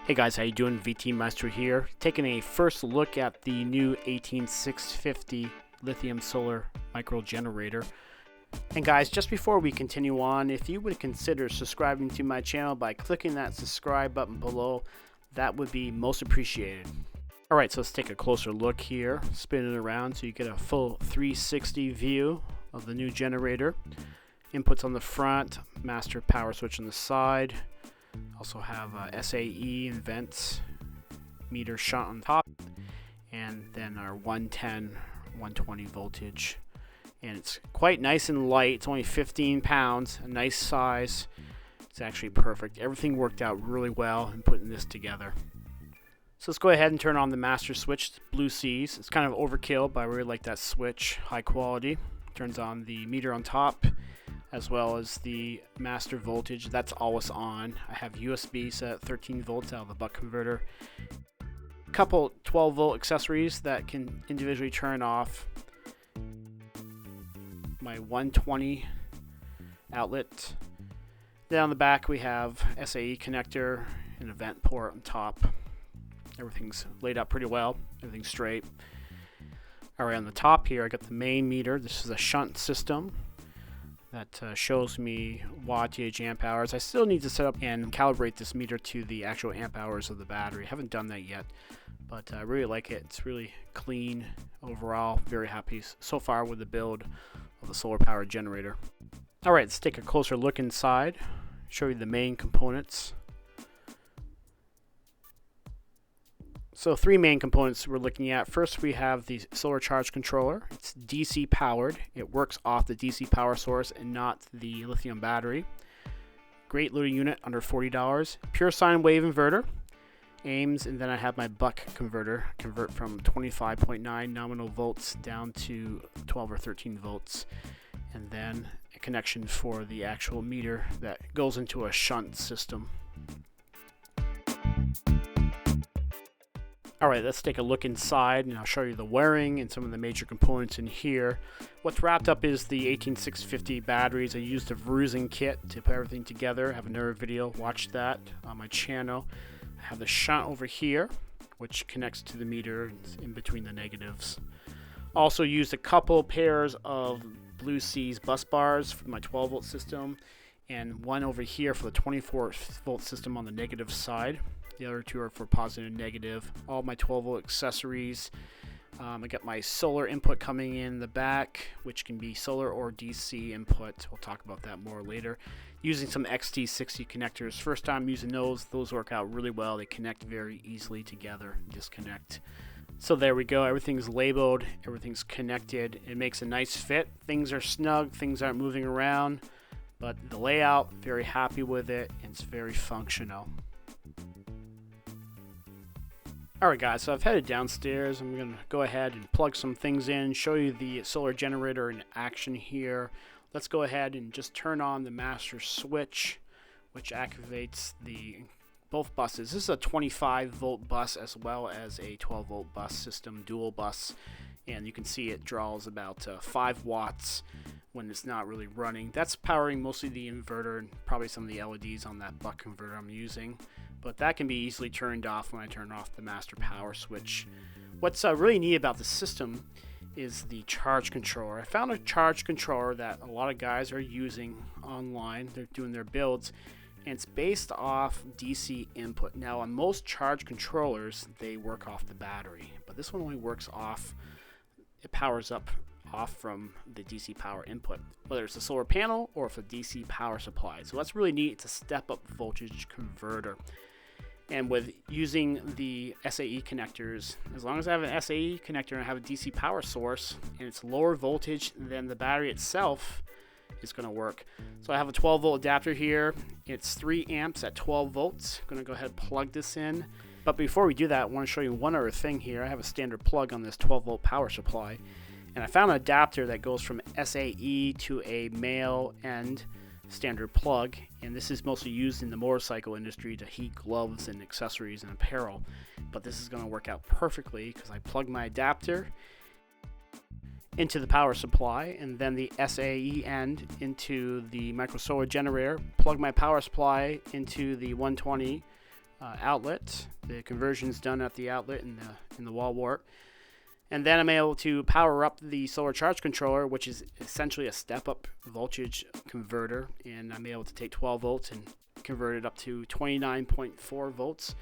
Hey guys, how you doing? VT Maestro here, taking a first look at the new 18650 Lithium Solar Micro Generator. And guys, just before we continue on, if you would consider subscribing to my channel by clicking that subscribe button below, that would be most appreciated. Alright, so let's take a closer look here, spin it around so you get a full 360 view of the new generator. Inputs on the front, master power switch on the side. Also have SAE and vents, meter shunt on top, and then our 110, 120 voltage. And it's quite nice and light. It's only 15 pounds, a nice size. It's actually perfect. Everything worked out really well in putting this together. So let's go ahead and turn on the master switch, blue C's. It's kind of overkill, but I really like that switch, high quality. Turns on the meter on top, as well as the master voltage. That's always on. I have USB set at 13 volts out of the buck converter. A couple 12 volt accessories that can individually turn off. My 120 outlet. Then on the back we have SAE connector and a vent port on top. Everything's laid out pretty well. Everything's straight. Alright, on the top here I got the main meter. This is a shunt system that shows me wattage, amp hours. I still need to set up and calibrate this meter to the actual amp hours of the battery. I haven't done that yet, but I really like it. It's really clean overall. Very happy so far with the build of the solar powered generator. Alright, let's take a closer look inside, show you the main components. So three main components we're looking at. First we have the solar charge controller. It's DC powered. It works off the DC power source and not the lithium battery. Great little unit, under $40. Pure sine wave inverter. AIMS, and then I have my buck converter. Convert from 25.9 nominal volts down to 12 or 13 volts. And then a connection for the actual meter that goes into a shunt system. Alright, let's take a look inside and I'll show you the wiring and some of the major components in here. What's wrapped up is the 18650 batteries. I used a Verizon kit to put everything together. I have another video, watch that on my channel. I have the shunt over here, which connects to the meter in between the negatives. Also used a couple pairs of Blue C's bus bars for my 12 volt system, and one over here for the 24 volt system on the negative side. The other two are for positive and negative. All my 12 volt accessories. I got my solar input coming in the back, which can be solar or DC input. We'll talk about that more later. Using some XT60 connectors. First time using those work out really well. They connect very easily together, disconnect. So there we go. Everything's labeled, everything's connected. It makes a nice fit. Things are snug, things aren't moving around, but the layout, very happy with it. It's very functional. Alright guys, so I've headed downstairs. I'm going to go ahead and plug some things in, show you the solar generator in action here. Let's go ahead and just turn on the master switch, which activates both buses. This is a 25 volt bus as well as a 12 volt bus system, dual bus. And you can see it draws about 5 watts when it's not really running. That's powering mostly the inverter and probably some of the LEDs on that buck converter I'm using. But that can be easily turned off when I turn off the master power switch. What's really neat about the system is the charge controller. I found a charge controller that a lot of guys are using online. They're doing their builds, and it's based off DC input. Now on most charge controllers, they work off the battery, but this one only works off, it powers up off from the DC power input, whether it's a solar panel or if a DC power supply. So that's really neat. It's a step up voltage converter. And with using the SAE connectors, as long as I have an SAE connector and I have a DC power source and it's lower voltage than the battery itself, it's going to work. So I have a 12 volt adapter here. It's 3 amps at 12 volts. I'm going to go ahead and plug this in. But before we do that, I want to show you one other thing here. I have a standard plug on this 12 volt power supply. And I found an adapter that goes from SAE to a male end standard plug, and this is mostly used in the motorcycle industry to heat gloves and accessories and apparel, but this is going to work out perfectly because I plug my adapter into the power supply and then the SAE end into the micro solar generator, plug my power supply into the 120 outlet. The conversion is done at the outlet in the wall wart. And then I'm able to power up the solar charge controller, which is essentially a step-up voltage converter. And I'm able to take 12 volts and convert it up to 29.4 volts,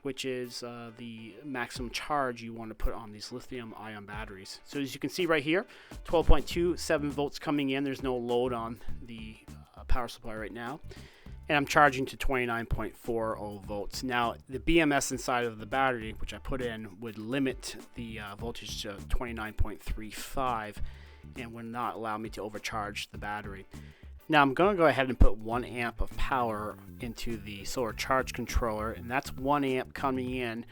which is the maximum charge you want to put on these lithium-ion batteries. So as you can see right here, 12.27 volts coming in. There's no load on the power supply right now. And I'm charging to 29.40 volts. Now, the BMS inside of the battery, which I put in, would limit the voltage to 29.35 and would not allow me to overcharge the battery. Now, I'm going to go ahead and put 1 amp of power into the solar charge controller, and that's 1 amp coming in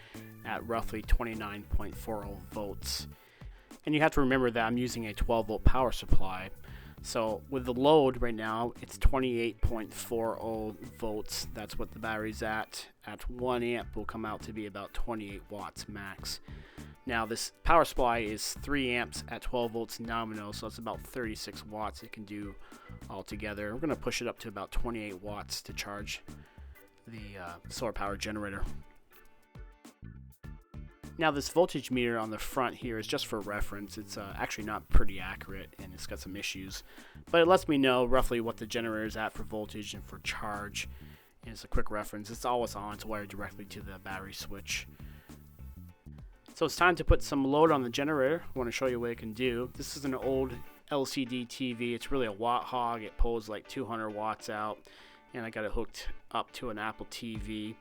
at roughly 29.40 volts. And you have to remember that I'm using a 12 volt power supply. So with the load right now, it's 28.40 volts. That's what the battery's at. At 1 amp will come out to be about 28 watts max. Now this power supply is 3 amps at 12 volts nominal, so it's about 36 watts it can do altogether. We're going to push it up to about 28 watts to charge the solar power generator. Now this voltage meter on the front here is just for reference. It's actually not pretty accurate and it's got some issues, but it lets me know roughly what the generator is at for voltage and for charge. And it's a quick reference. It's always on. It's wired directly to the battery switch. So it's time to put some load on the generator. I want to show you what it can do. This is an old LCD TV. It's really a watt hog. It pulls like 200 watts out, and I got it hooked up to an Apple TV.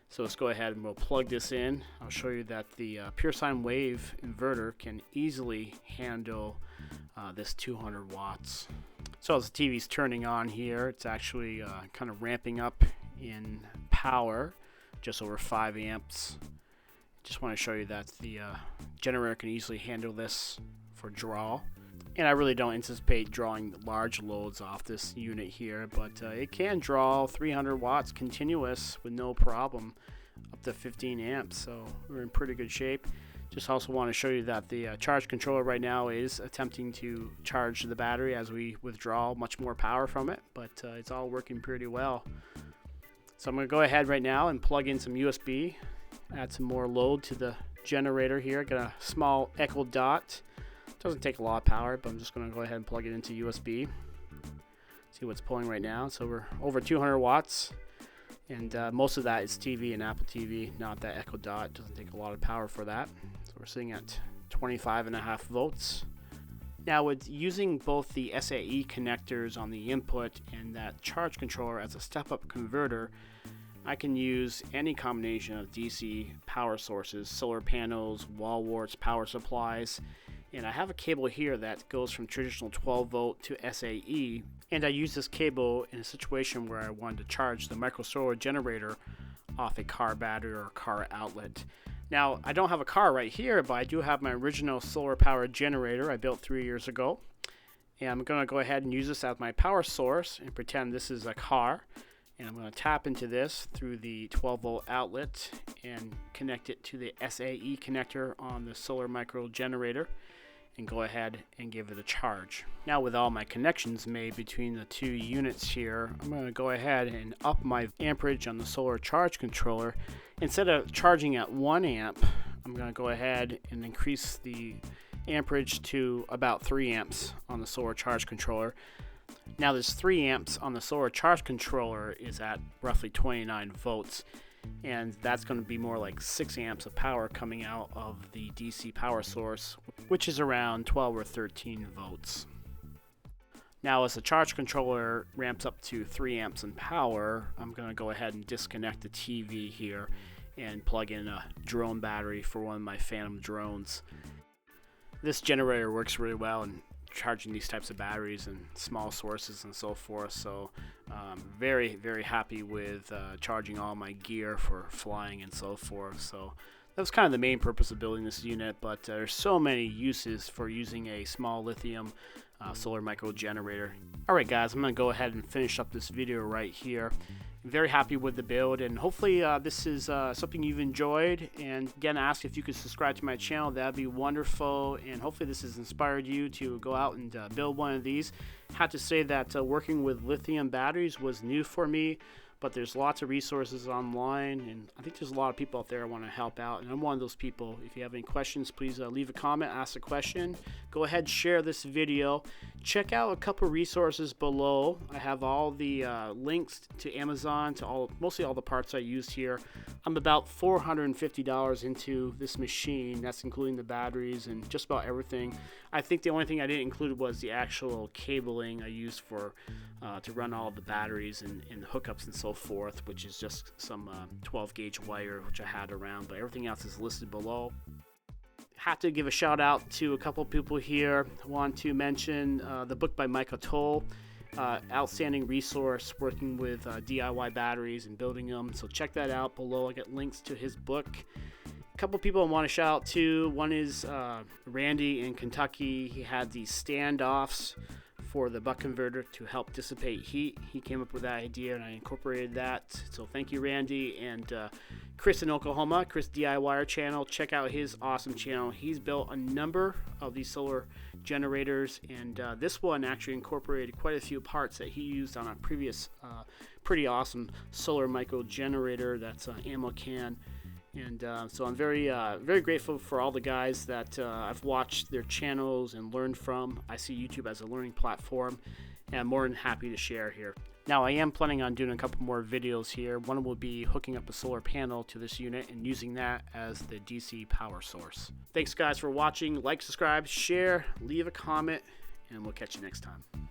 So let's go ahead and we'll plug this in. I'll show you that the pure sine wave inverter can easily handle this 200 watts. So as the TV's turning on here, it's actually kind of ramping up in power, just over 5 amps. Just want to show you that the generator can easily handle this for draw. And I really don't anticipate drawing large loads off this unit here, but it can draw 300 watts continuous with no problem, up to 15 amps, so we're in pretty good shape. Just also want to show you that the charge controller right now is attempting to charge the battery as we withdraw much more power from it, but it's all working pretty well. So I'm going to go ahead right now and plug in some USB, add some more load to the generator here. Got a small Echo Dot. Doesn't take a lot of power, but I'm just going to go ahead and plug it into USB. See what's pulling right now. So we're over 200 watts, and most of that is TV and Apple TV, not that Echo Dot. Doesn't take a lot of power for that. So we're sitting at 25.5 volts. Now with using both the SAE connectors on the input and that charge controller as a step-up converter, I can use any combination of DC power sources, solar panels, wall warts, power supplies. And I have a cable here that goes from traditional 12 volt to SAE, and I use this cable in a situation where I wanted to charge the micro solar generator off a car battery or a car outlet. Now I don't have a car right here, but I do have my original solar power generator I built 3 years ago, and I'm going to go ahead and use this as my power source and pretend this is a car. And I'm going to tap into this through the 12 volt outlet and connect it to the SAE connector on the solar micro generator and go ahead and give it a charge. Now with all my connections made between the two units here, I'm going to go ahead and up my amperage on the solar charge controller. Instead of charging at 1 amp, I'm going to go ahead and increase the amperage to about 3 amps on the solar charge controller. Now this 3 amps on the solar charge controller is at roughly 29 volts, and that's going to be more like 6 amps of power coming out of the DC power source, which is around 12 or 13 volts. Now as the charge controller ramps up to 3 amps in power, I'm going to go ahead and disconnect the TV here and plug in a drone battery for one of my Phantom drones. This generator works really well in charging these types of batteries and small sources and so forth, so very happy with charging all my gear for flying and so forth. So that was kind of the main purpose of building this unit, but there's so many uses for using a small lithium solar micro generator. Alright guys, I'm going to go ahead and finish up this video right here. Very happy with the build, and hopefully this is something you've enjoyed. And again, ask if you could subscribe to my channel. That'd be wonderful, and hopefully this has inspired you to go out and build one of these. Had to say that working with lithium batteries was new for me, but there's lots of resources online, and I think there's a lot of people out there who want to help out, and I'm one of those people. If you have any questions, please leave a comment, ask a question. Go ahead, share this video. Check out a couple resources below. I have all the links to Amazon, to mostly all the parts I used here. I'm about $450 into this machine. That's including the batteries and just about everything. I think the only thing I didn't include was the actual cabling I used for to run all the batteries and the hookups and so forth, which is just some 12 gauge wire which I had around, but everything else is listed below. Have to give a shout out to a couple people here. I want to mention the book by Maqaumerator, outstanding resource working with DIY batteries and building them, so check that out below. I got links to his book. A couple people I want to shout out to. One is Randy in Kentucky. He had these standoffs for the buck converter to help dissipate heat. He came up with that idea and I incorporated that, so thank you, Randy. And Chris in Oklahoma, Chris DIYer channel, check out his awesome channel. He's built a number of these solar generators, and this one actually incorporated quite a few parts that he used on a previous pretty awesome solar micro generator that's an ammo can. And so I'm very grateful for all the guys that I've watched their channels and learned from. I see YouTube as a learning platform, and I'm more than happy to share here. Now, I am planning on doing a couple more videos here. One will be hooking up a solar panel to this unit and using that as the DC power source. Thanks, guys, for watching. Like, subscribe, share, leave a comment, and we'll catch you next time.